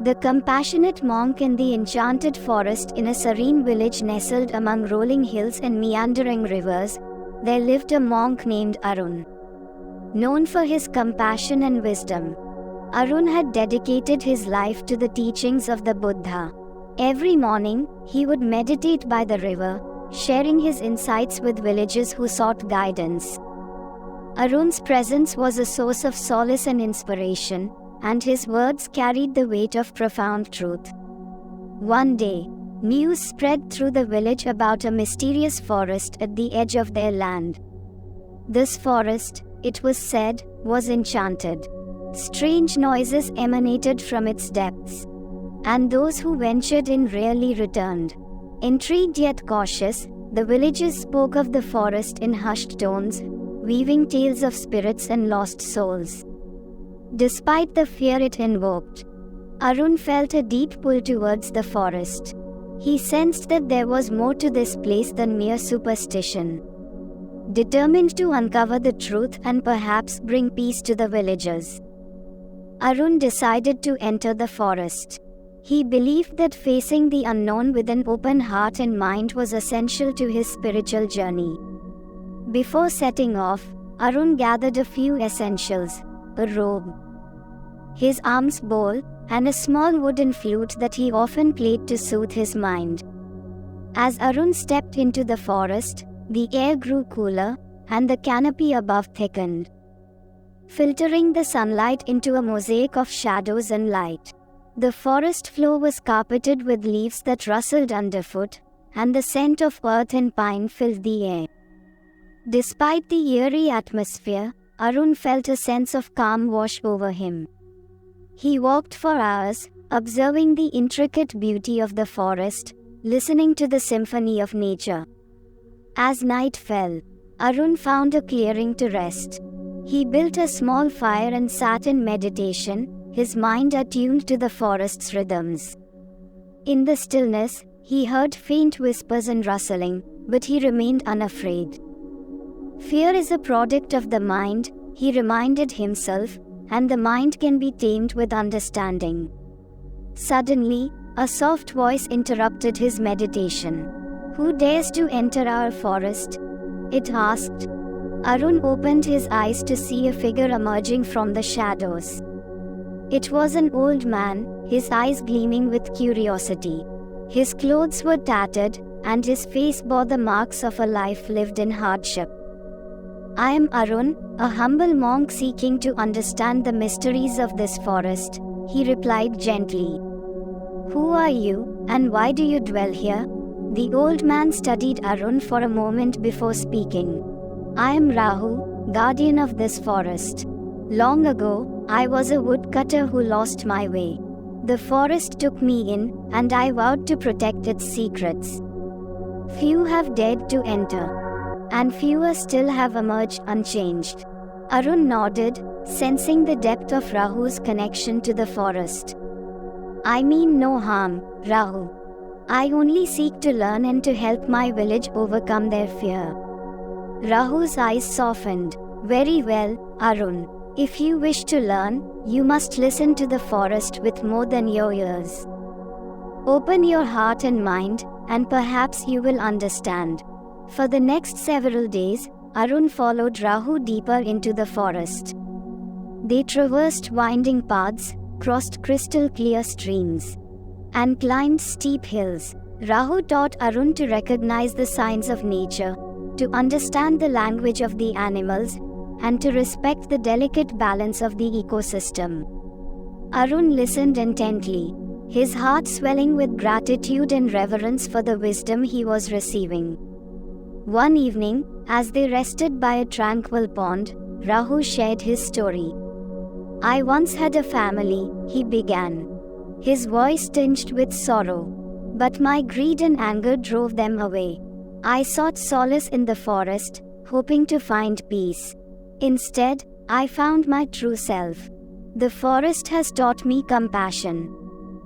The compassionate monk in the enchanted forest in a serene village nestled among rolling hills and meandering rivers, there lived a monk named Arun. Known for his compassion and wisdom, Arun had dedicated his life to the teachings of the Buddha. Every morning, he would meditate by the river, sharing his insights with villagers who sought guidance. Arun's presence was a source of solace and inspiration, and his words carried the weight of profound truth. One day, news spread through the village about a mysterious forest at the edge of their land. This forest, it was said, was enchanted. Strange noises emanated from its depths, and those who ventured in rarely returned. Intrigued yet cautious, the villagers spoke of the forest in hushed tones, weaving tales of spirits and lost souls. Despite the fear it invoked, Arun felt a deep pull towards the forest. He sensed that there was more to this place than mere superstition. Determined to uncover the truth and perhaps bring peace to the villagers, Arun decided to enter the forest. He believed that facing the unknown with an open heart and mind was essential to his spiritual journey. Before setting off, Arun gathered a few essentials: a robe, his alms bowl, and a small wooden flute that he often played to soothe his mind. As Arun stepped into the forest, the air grew cooler, and the canopy above thickened, filtering the sunlight into a mosaic of shadows and light. The forest floor was carpeted with leaves that rustled underfoot, and the scent of earth and pine filled the air. Despite the eerie atmosphere, Arun felt a sense of calm wash over him. He walked for hours, observing the intricate beauty of the forest, listening to the symphony of nature. As night fell, Arun found a clearing to rest. He built a small fire and sat in meditation, his mind attuned to the forest's rhythms. In the stillness, he heard faint whispers and rustling, but he remained unafraid. Fear is a product of the mind, he reminded himself, and the mind can be tamed with understanding. Suddenly, a soft voice interrupted his meditation. "Who dares to enter our forest?" it asked. Arun opened his eyes to see a figure emerging from the shadows. It was an old man, his eyes gleaming with curiosity. His clothes were tattered, and his face bore the marks of a life lived in hardship. "I am Arun, a humble monk seeking to understand the mysteries of this forest," he replied gently. "Who are you, and why do you dwell here?" The old man studied Arun for a moment before speaking. "I am Rahu, guardian of this forest. Long ago, I was a woodcutter who lost my way. The forest took me in, and I vowed to protect its secrets. Few have dared to enter, and fewer still have emerged unchanged." Arun nodded, sensing the depth of Rahu's connection to the forest. "I mean no harm, Rahu. I only seek to learn and to help my village overcome their fear." Rahu's eyes softened. "Very well, Arun. If you wish to learn, you must listen to the forest with more than your ears. Open your heart and mind, and perhaps you will understand." For the next several days, Arun followed Rahu deeper into the forest. They traversed winding paths, crossed crystal clear streams, and climbed steep hills. Rahu taught Arun to recognize the signs of nature, to understand the language of the animals, and to respect the delicate balance of the ecosystem. Arun listened intently, his heart swelling with gratitude and reverence for the wisdom he was receiving. One evening, as they rested by a tranquil pond, Rahu shared his story. "I once had a family," he began, his voice tinged with sorrow. "But my greed and anger drove them away. I sought solace in the forest, hoping to find peace. Instead, I found my true self. The forest has taught me compassion,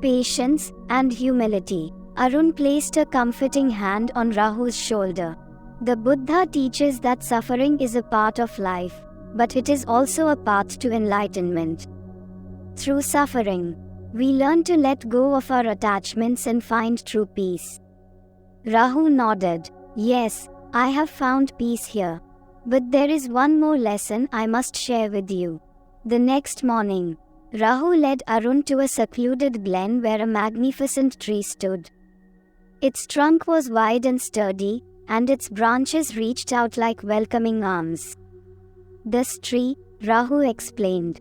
patience, and humility." Arun placed a comforting hand on Rahu's shoulder. "The Buddha teaches that suffering is a part of life, but it is also a path to enlightenment. Through suffering, We learn to let go of our attachments and find true peace. Rahu nodded. Yes, I have found peace here. But there is one more lesson I must share with you. The next morning, Rahu led Arun to a secluded glen where a magnificent tree stood. Its trunk was wide and sturdy, and its branches reached out like welcoming arms. This tree, Rahu explained,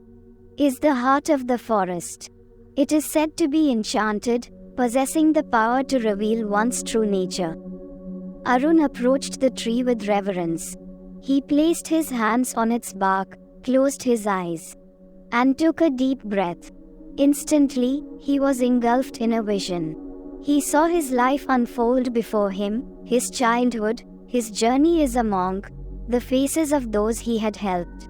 is the heart of the forest. It is said to be enchanted, possessing the power to reveal one's true nature. Arun approached the tree with reverence. He placed his hands on its bark, closed his eyes, and took a deep breath. Instantly, he was engulfed in a vision. He saw his life unfold before him, his childhood, his journey as a monk, the faces of those he had helped,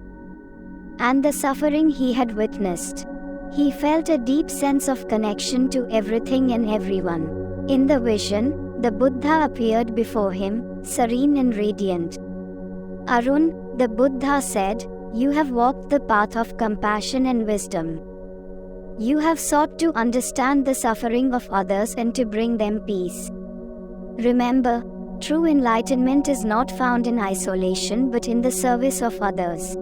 and the suffering he had witnessed. He felt a deep sense of connection to everything and everyone. In the vision, the Buddha appeared before him, serene and radiant. Arun, the Buddha said, you have walked the path of compassion and wisdom. You have sought to understand the suffering of others and to bring them peace. Remember, true enlightenment is not found in isolation but in the service of others.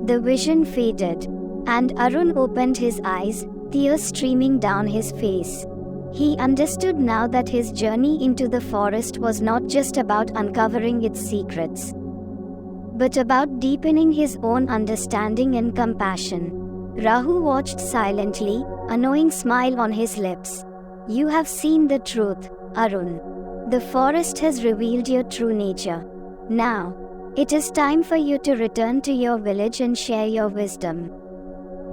The vision faded, and Arun opened his eyes, tears streaming down his face. He understood now that his journey into the forest was not just about uncovering its secrets, but about deepening his own understanding and compassion. Rahu watched silently, a knowing smile on his lips. You have seen the truth, Arun. The forest has revealed your true nature. Now, it is time for you to return to your village and share your wisdom.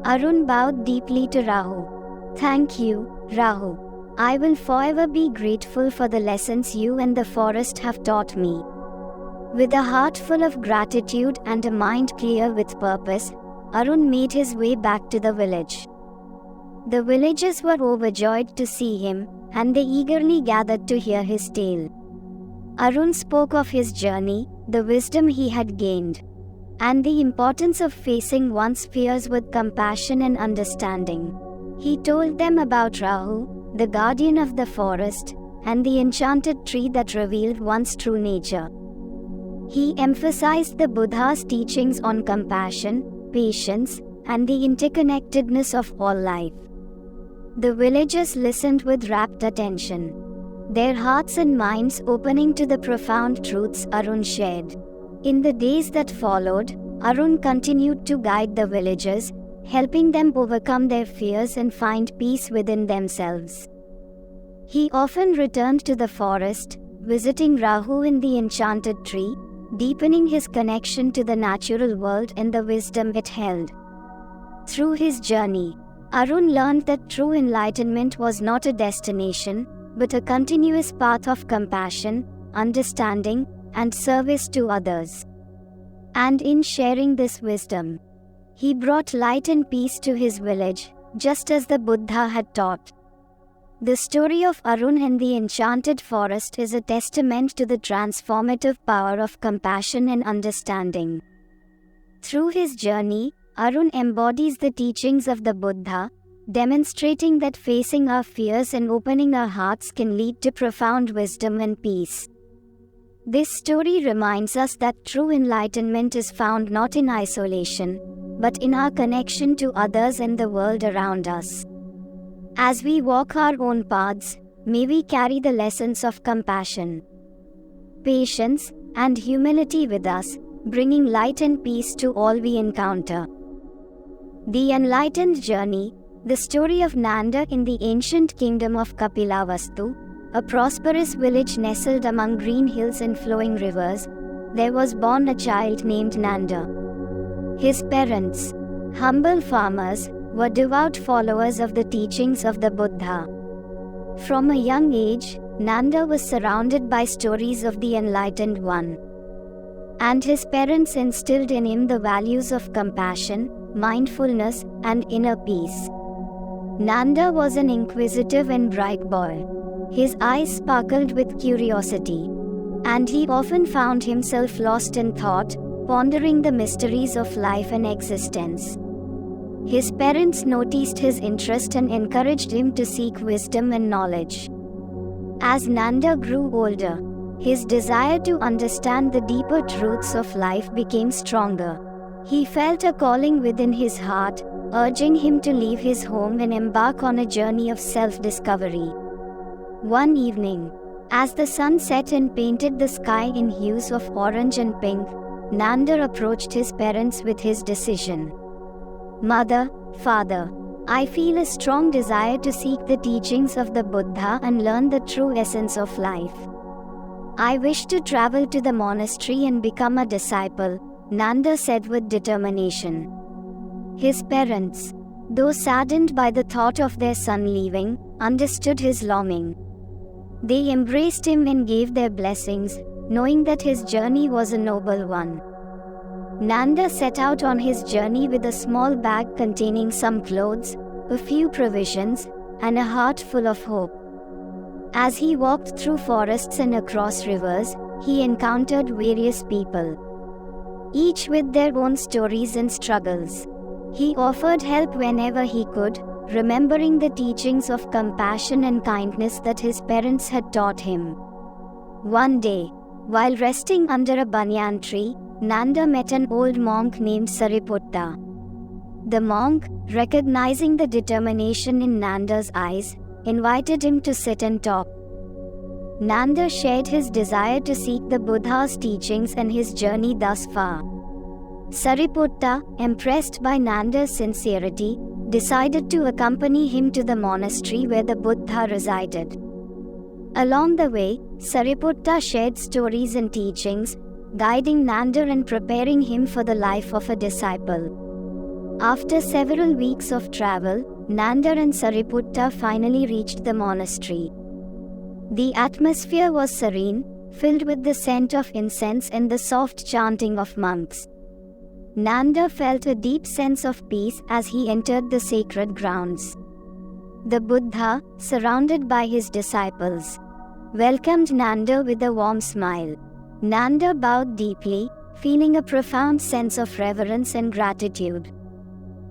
Arun bowed deeply to Rahu. Thank you, Rahu. I will forever be grateful for the lessons you and the forest have taught me. With a heart full of gratitude and a mind clear with purpose, Arun made his way back to the village. The villagers were overjoyed to see him, and they eagerly gathered to hear his tale. Arun spoke of his journey, the wisdom he had gained, and the importance of facing one's fears with compassion and understanding. He told them about Rahu, the guardian of the forest, and the enchanted tree that revealed one's true nature. He emphasized the Buddha's teachings on compassion, patience, and the interconnectedness of all life. The villagers listened with rapt attention, their hearts and minds opening to the profound truths Arun shared. In the days that followed, Arun continued to guide the villagers, helping them overcome their fears and find peace within themselves. He often returned to the forest, visiting Rahu in the enchanted tree, deepening his connection to the natural world and the wisdom it held. Through his journey, Arun learned that true enlightenment was not a destination, but a continuous path of compassion, understanding, and service to others. And in sharing this wisdom, he brought light and peace to his village, just as the Buddha had taught. The story of Arun and the enchanted forest is a testament to the transformative power of compassion and understanding. Through his journey, Arun embodies the teachings of the Buddha, demonstrating that facing our fears and opening our hearts can lead to profound wisdom and peace. This story reminds us that true enlightenment is found not in isolation, but in our connection to others and the world around us. As we walk our own paths, may we carry the lessons of compassion, patience, and humility with us, bringing light and peace to all we encounter. The Enlightened Journey, the story of Nanda in the ancient kingdom of Kapilavastu, a prosperous village nestled among green hills and flowing rivers. There was born a child named Nanda. His parents, humble farmers, were devout followers of the teachings of the Buddha. From a young age, Nanda was surrounded by stories of the Enlightened One, and his parents instilled in him the values of compassion, mindfulness, and inner peace. Nanda was an inquisitive and bright boy. His eyes sparkled with curiosity, and he often found himself lost in thought, pondering the mysteries of life and existence. His parents noticed his interest and encouraged him to seek wisdom and knowledge. As Nanda grew older, his desire to understand the deeper truths of life became stronger. He felt a calling within his heart, urging him to leave his home and embark on a journey of self-discovery. One evening, as the sun set and painted the sky in hues of orange and pink, Nanda approached his parents with his decision. "Mother, Father, I feel a strong desire to seek the teachings of the Buddha and learn the true essence of life. I wish to travel to the monastery and become a disciple," Nanda said with determination. His parents, though saddened by the thought of their son leaving, understood his longing. They embraced him and gave their blessings, knowing that his journey was a noble one. Nanda set out on his journey with a small bag containing some clothes, a few provisions, and a heart full of hope. As he walked through forests and across rivers, he encountered various people, each with their own stories and struggles. He offered help whenever he could, remembering the teachings of compassion and kindness that his parents had taught him. One day, while resting under a banyan tree, Nanda met an old monk named Sariputta. The monk, recognizing the determination in Nanda's eyes, invited him to sit and talk. Nanda shared his desire to seek the Buddha's teachings and his journey thus far. Sariputta, impressed by Nanda's sincerity, decided to accompany him to the monastery where the Buddha resided. Along the way, Sariputta shared stories and teachings, guiding Nanda and preparing him for the life of a disciple. After several weeks of travel, Nanda and Sariputta finally reached the monastery. The atmosphere was serene, filled with the scent of incense and the soft chanting of monks. Nanda felt a deep sense of peace as he entered the sacred grounds. The Buddha, surrounded by his disciples, welcomed Nanda with a warm smile. Nanda bowed deeply, feeling a profound sense of reverence and gratitude.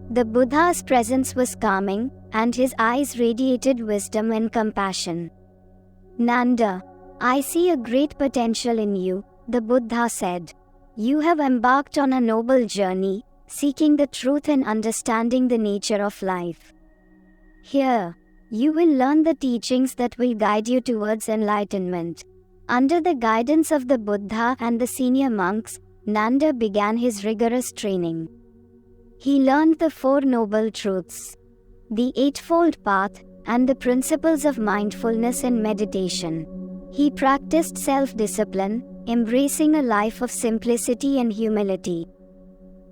The Buddha's presence was calming, and his eyes radiated wisdom and compassion. "Nanda, I see a great potential in you," the Buddha said. "You have embarked on a noble journey, seeking the truth and understanding the nature of life. Here, you will learn the teachings that will guide you towards enlightenment." Under the guidance of the Buddha and the senior monks, Nanda began his rigorous training. He learned the Four Noble Truths, the Eightfold Path, and the principles of mindfulness and meditation. He practiced self-discipline, embracing a life of simplicity and humility.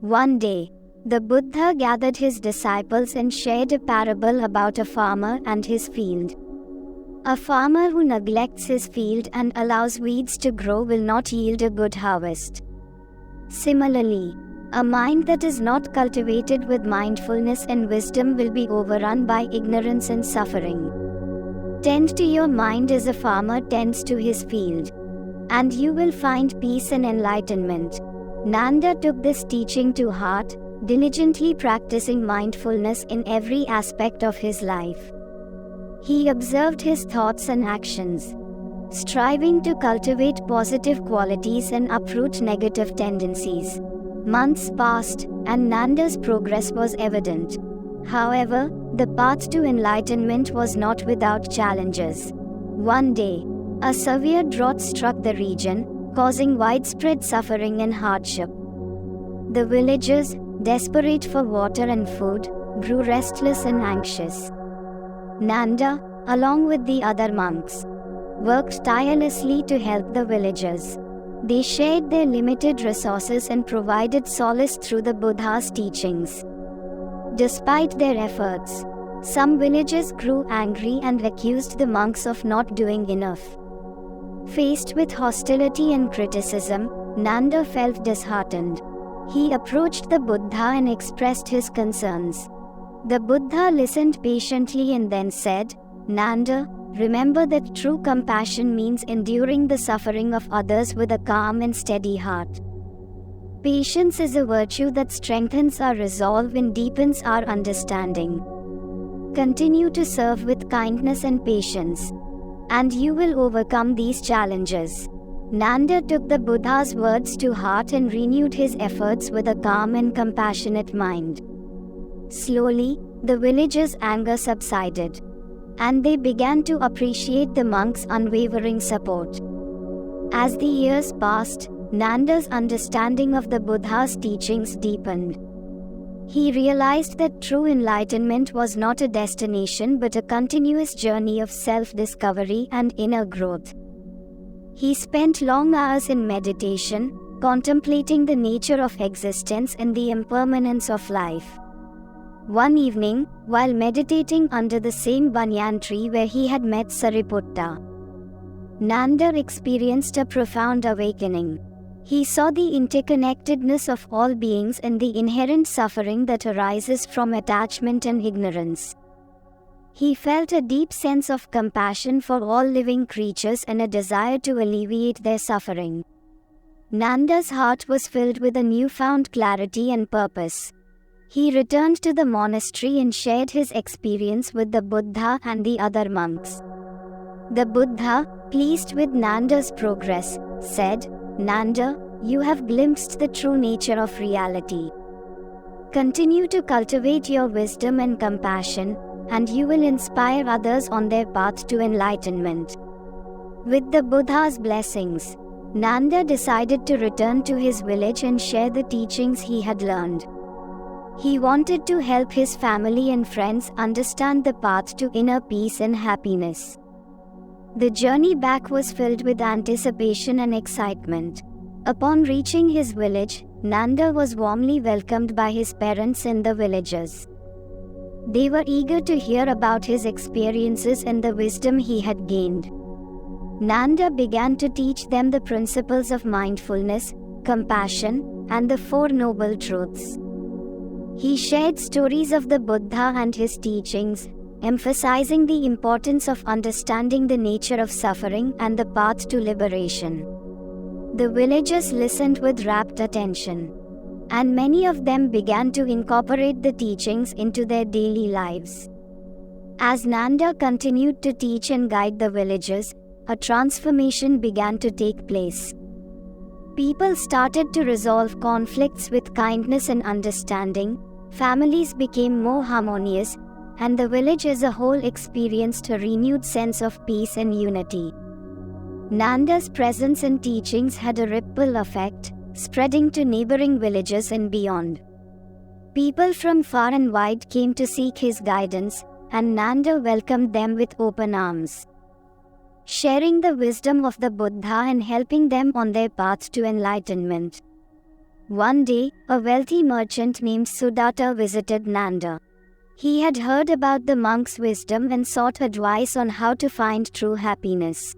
One day, the Buddha gathered his disciples and shared a parable about a farmer and his field. A farmer who neglects his field and allows weeds to grow will not yield a good harvest. Similarly, a mind that is not cultivated with mindfulness and wisdom will be overrun by ignorance and suffering. Tend to your mind as a farmer tends to his field, and you will find peace and enlightenment. Nanda took this teaching to heart, diligently practicing mindfulness in every aspect of his life. He observed his thoughts and actions, striving to cultivate positive qualities and uproot negative tendencies. Months passed, and Nanda's progress was evident. However, the path to enlightenment was not without challenges. One day, a severe drought struck the region, causing widespread suffering and hardship. The villagers, desperate for water and food, grew restless and anxious. Nanda, along with the other monks, worked tirelessly to help the villagers. They shared their limited resources and provided solace through the Buddha's teachings. Despite their efforts, some villagers grew angry and accused the monks of not doing enough. Faced with hostility and criticism, Nanda felt disheartened. He approached the Buddha and expressed his concerns. The Buddha listened patiently and then said, "Nanda, remember that true compassion means enduring the suffering of others with a calm and steady heart. Patience is a virtue that strengthens our resolve and deepens our understanding. Continue to serve with kindness and patience, and you will overcome these challenges. Nanda took the Buddha's words to heart and renewed his efforts with a calm and compassionate mind. Slowly, the villagers' anger subsided, and they began to appreciate the monks' unwavering support. As the years passed, Nanda's understanding of the Buddha's teachings deepened. He realized that true enlightenment was not a destination but a continuous journey of self-discovery and inner growth. He spent long hours in meditation, contemplating the nature of existence and the impermanence of life. One evening, while meditating under the same banyan tree where he had met Sariputta, Nanda experienced a profound awakening. He saw the interconnectedness of all beings and the inherent suffering that arises from attachment and ignorance. He felt a deep sense of compassion for all living creatures and a desire to alleviate their suffering. Nanda's heart was filled with a newfound clarity and purpose. He returned to the monastery and shared his experience with the Buddha and the other monks. The Buddha, pleased with Nanda's progress, said, "Nanda, you have glimpsed the true nature of reality. Continue to cultivate your wisdom and compassion, and you will inspire others on their path to enlightenment." With the Buddha's blessings, Nanda decided to return to his village and share the teachings he had learned. He wanted to help his family and friends understand the path to inner peace and happiness. The journey back was filled with anticipation and excitement. Upon reaching his village, Nanda was warmly welcomed by his parents and the villagers. They were eager to hear about his experiences and the wisdom he had gained. Nanda began to teach them the principles of mindfulness, compassion, and the Four Noble Truths. He shared stories of the Buddha and his teachings, emphasizing the importance of understanding the nature of suffering and the path to liberation. The villagers listened with rapt attention, and many of them began to incorporate the teachings into their daily lives. As Nanda continued to teach and guide the villagers, a transformation began to take place. People started to resolve conflicts with kindness and understanding, families became more harmonious, and the village as a whole experienced a renewed sense of peace and unity. Nanda's presence and teachings had a ripple effect, spreading to neighboring villages and beyond. People from far and wide came to seek his guidance, and Nanda welcomed them with open arms. Sharing the wisdom of the Buddha and helping them on their path to enlightenment. One day, a wealthy merchant named Sudatta visited Nanda. He had heard about the monk's wisdom and sought advice on how to find true happiness.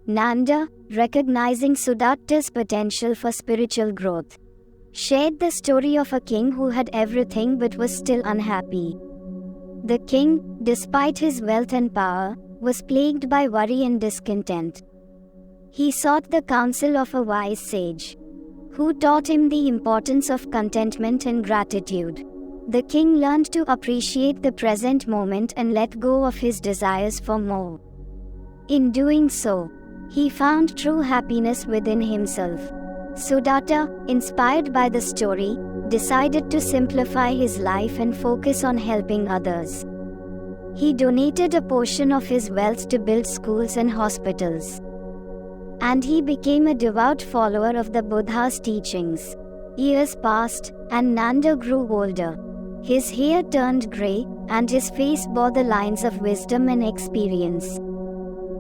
Nanda, recognizing Sudatta's potential for spiritual growth, shared the story of a king who had everything but was still unhappy. The king, despite his wealth and power, was plagued by worry and discontent. He sought the counsel of a wise sage, who taught him the importance of contentment and gratitude. The king learned to appreciate the present moment and let go of his desires for more. In doing so, he found true happiness within himself. Sudatta, inspired by the story, decided to simplify his life and focus on helping others. He donated a portion of his wealth to build schools and hospitals. And he became a devout follower of the Buddha's teachings. Years passed, and Nanda grew older. His hair turned grey, and his face bore the lines of wisdom and experience.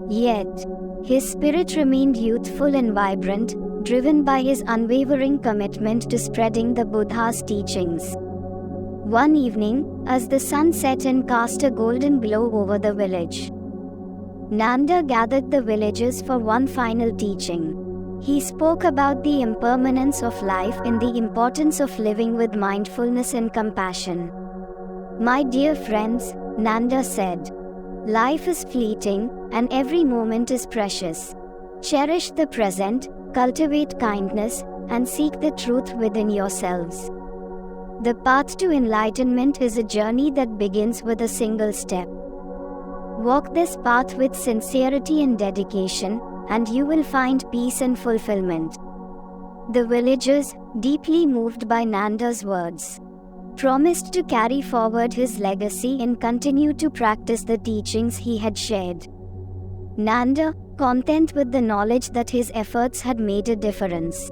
Yet, his spirit remained youthful and vibrant, driven by his unwavering commitment to spreading the Buddha's teachings. One evening, as the sun set and cast a golden glow over the village, Nanda gathered the villagers for one final teaching. He spoke about the impermanence of life and the importance of living with mindfulness and compassion. "My dear friends," Nanda said, "life is fleeting, and every moment is precious. Cherish the present, cultivate kindness, and seek the truth within yourselves. The path to enlightenment is a journey that begins with a single step. Walk this path with sincerity and dedication, and you will find peace and fulfillment. The villagers, deeply moved by Nanda's words, promised to carry forward his legacy and continue to practice the teachings he had shared. Nanda, content with the knowledge that his efforts had made a difference,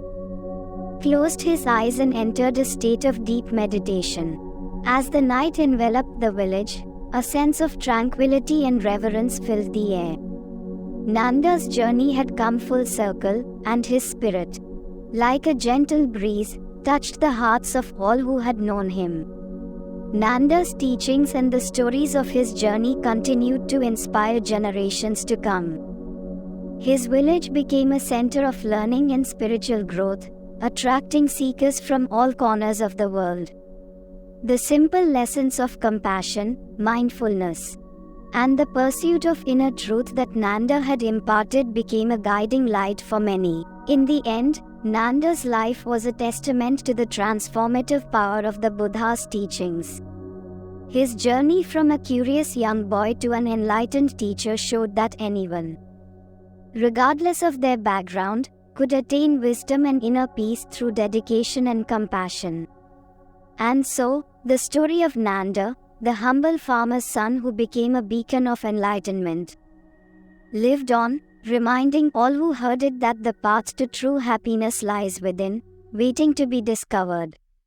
closed his eyes and entered a state of deep meditation. As the night enveloped the village, a sense of tranquility and reverence filled the air. Nanda's journey had come full circle, and his spirit, like a gentle breeze, touched the hearts of all who had known him. Nanda's teachings and the stories of his journey continued to inspire generations to come. His village became a center of learning and spiritual growth, attracting seekers from all corners of the world. The simple lessons of compassion, mindfulness, and the pursuit of inner truth that Nanda had imparted became a guiding light for many. In the end, Nanda's life was a testament to the transformative power of the Buddha's teachings. His journey from a curious young boy to an enlightened teacher showed that anyone, regardless of their background, could attain wisdom and inner peace through dedication and compassion. And so, the story of Nanda, the humble farmer's son who became a beacon of enlightenment, lived on, reminding all who heard it that the path to true happiness lies within, waiting to be discovered.